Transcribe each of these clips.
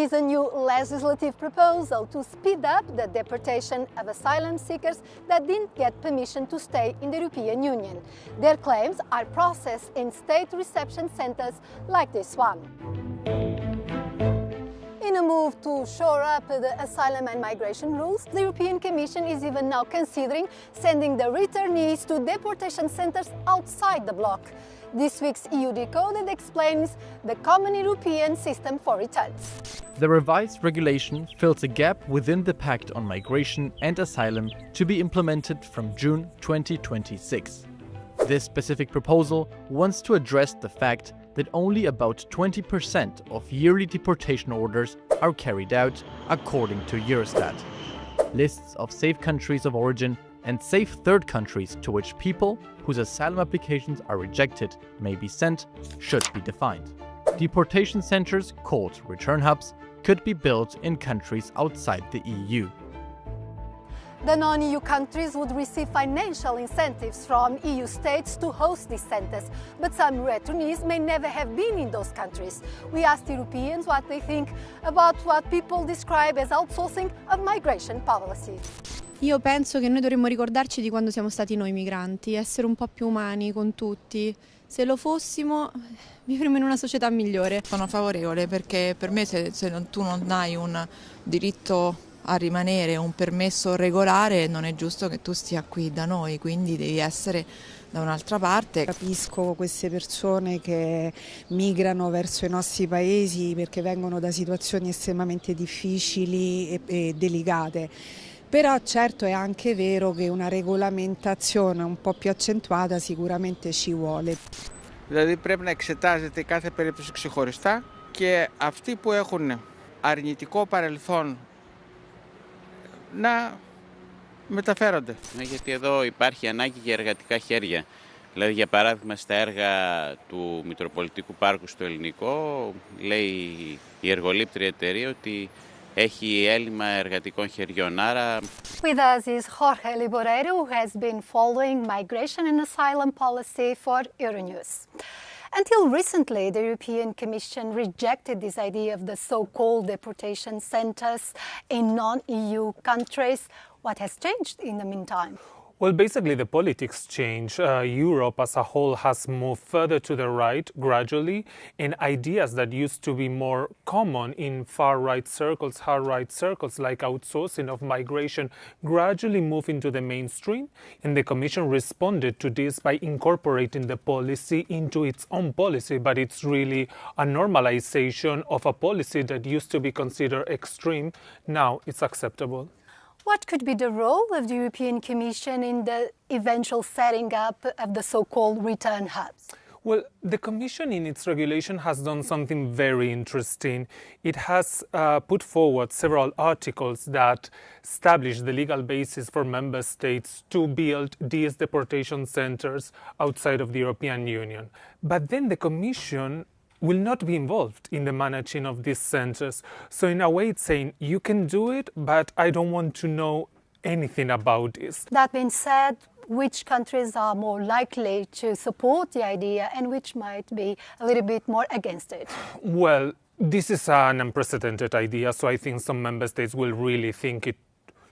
is a new legislative proposal to speed up the deportation of asylum seekers that didn't get permission to stay in the European Union. Their claims are processed in state reception centers like this one. In a move to shore up the asylum and migration rules, the European Commission is even now considering sending the returnees to deportation centers outside the bloc. This week's EU Decoded explains the common European system for returns. The revised regulation fills a gap within the Pact on Migration and Asylum to be implemented from June 2026. This specific proposal wants to address the fact that only about 20% of yearly deportation orders are carried out, according to Eurostat. Lists of safe countries of origin and safe third countries to which people whose asylum applications are rejected may be sent should be defined. Deportation centers, called return hubs, could be built in countries outside the EU. The non-EU countries would receive financial incentives from EU states to host these centers, but some returnees may never have been in those countries. We asked Europeans what they think about what people describe as outsourcing of migration policy. Io penso che noi dovremmo ricordarci di quando siamo stati noi migranti, essere un po' più umani con tutti. Se lo fossimo, vivremmo in una società migliore. Sono favorevole perché per me se tu non hai un diritto a rimanere, un permesso regolare, non è giusto che tu stia qui da noi, quindi devi essere da un'altra parte. Capisco queste persone che migrano verso i nostri paesi perché vengono da situazioni estremamente difficili e delicate. Però certo è anche vero che una regolamentazione un po' più accentuata sicuramente ci vuole. Δηλαδή πρέπει να εξετάζεται κάθε περίπτωση ξεχωριστά και αυτοί που έχουν αρνητικό παρελθόν να μεταφέρονται. Γιατί εδώ υπάρχει ανάγκη για εργατικά χέρια. Δηλαδή για παράδειγμα στα έργα του Μητροπολιτικού Πάρκου στο Ελληνικό λέει η εργολήπτρια εταιρεία ότι έχει έλλειμμα εργατικών χεριών. Άρα... With us is Jorge Liboreiro, who has been following migration and asylum policy for Euronews. Until recently, the European Commission rejected this idea of the so-called deportation centers in non-EU countries. What has changed in the meantime? Well, basically the politics change. Europe as a whole has moved further to the right gradually, and ideas that used to be more common in far-right circles, hard-right circles, like outsourcing of migration, gradually move into the mainstream. And the Commission responded to this by incorporating the policy into its own policy, but it's really a normalization of a policy that used to be considered extreme. Now it's acceptable. What could be the role of the European Commission in the eventual setting up of the so-called return hubs? Well, the Commission in its regulation has done something very interesting. It has put forward several articles that establish the legal basis for member states to build these deportation centers outside of the European Union. But then the Commission will not be involved in the managing of these centers. So in a way it's saying, you can do it, but I don't want to know anything about this. That being said, which countries are more likely to support the idea and which might be a little bit more against it? Well, this is an unprecedented idea, so I think some member states will really think it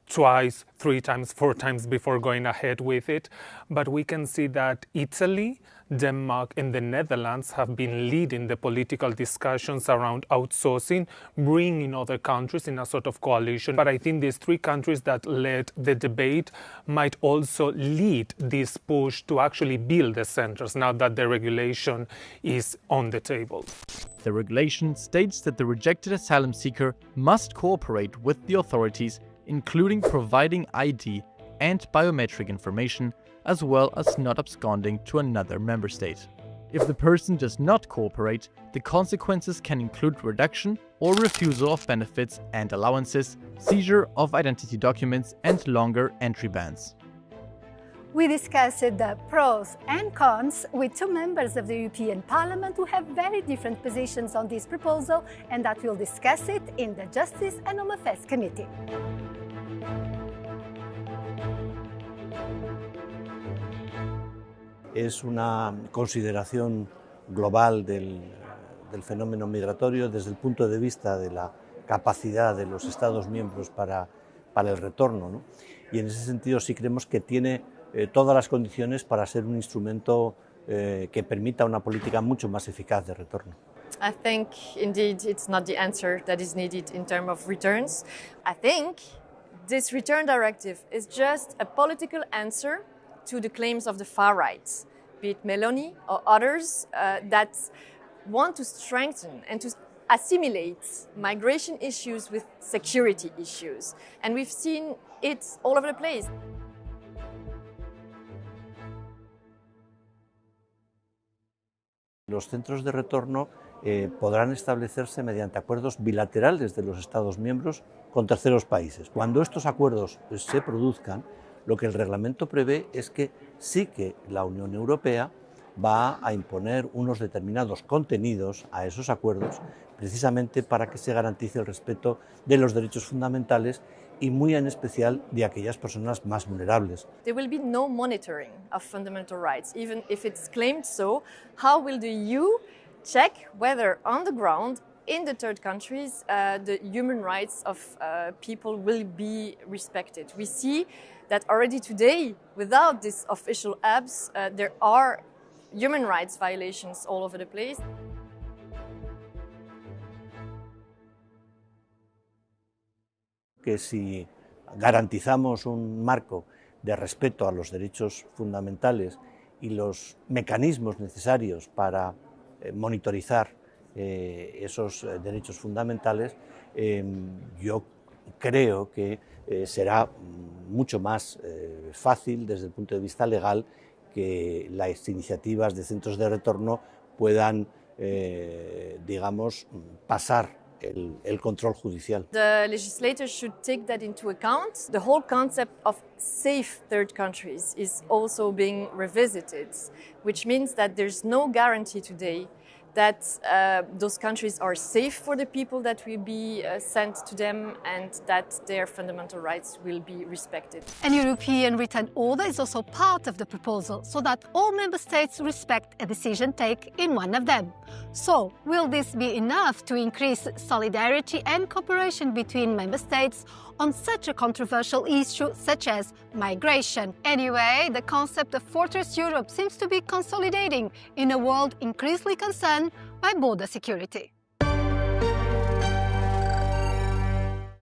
twice, 3 times, 4 times before going ahead with it. But we can see that Italy, Denmark and the Netherlands have been leading the political discussions around outsourcing, bringing other countries in a sort of coalition. But I think these 3 countries that led the debate might also lead this push to actually build the centers now that the regulation is on the table. The regulation states that the rejected asylum seeker must cooperate with the authorities, including providing ID and biometric information, as well as not absconding to another member state. If the person does not cooperate, the consequences can include reduction or refusal of benefits and allowances, seizure of identity documents, and longer entry bans. We discussed the pros and cons with 2 members of the European Parliament who have very different positions on this proposal, and that we'll discuss it in the Justice and Home Affairs Committee. Es una consideración global del fenómeno migratorio desde el punto de vista de la capacidad de los Estados miembros para el retorno, ¿no? Y en ese sentido sí creemos que tiene todas las condiciones para ser un instrumento que permita una política mucho más eficaz de retorno. I think indeed it's not the answer that is needed in terms of returns. I think this return directive is just a political answer to the claims of the far right, be it Meloni or others that want to strengthen and to assimilate migration issues with security issues. And we've seen it all over the place. Los centros de retorno podrán establecerse mediante acuerdos bilaterales de los Estados miembros con terceros países. Cuando estos acuerdos se produzcan, lo que el reglamento prevé es que sí que la Unión Europea va a imponer unos determinados contenidos a esos acuerdos, precisamente para que se garantice el respeto de los derechos fundamentales y muy en especial de aquellas personas más vulnerables. There will be no monitoring of fundamental rights, even if it's claimed so. How will the EU check whether on the ground in the third countries the human rights of people will be respected? We see that already today, without these official apps, there are human rights violations all over the place. Que si garantizamos un marco de respeto a los derechos fundamentales y los mecanismos necesarios para monitorizar esos derechos fundamentales, yo creo que será mucho más fácil desde el punto de vista legal que las iniciativas de centros de retorno puedan, digamos, pasar el control judicial. The legislators should take that into account. The whole concept of safe third countries is also being revisited, which means that there's no guarantee today that those countries are safe for the people that will be sent to them and that their fundamental rights will be respected. An European written order is also part of the proposal so that all member states respect a decision taken in one of them. So, will this be enough to increase solidarity and cooperation between member states on such a controversial issue such as migration? Anyway, the concept of Fortress Europe seems to be consolidating in a world increasingly concerned by border security.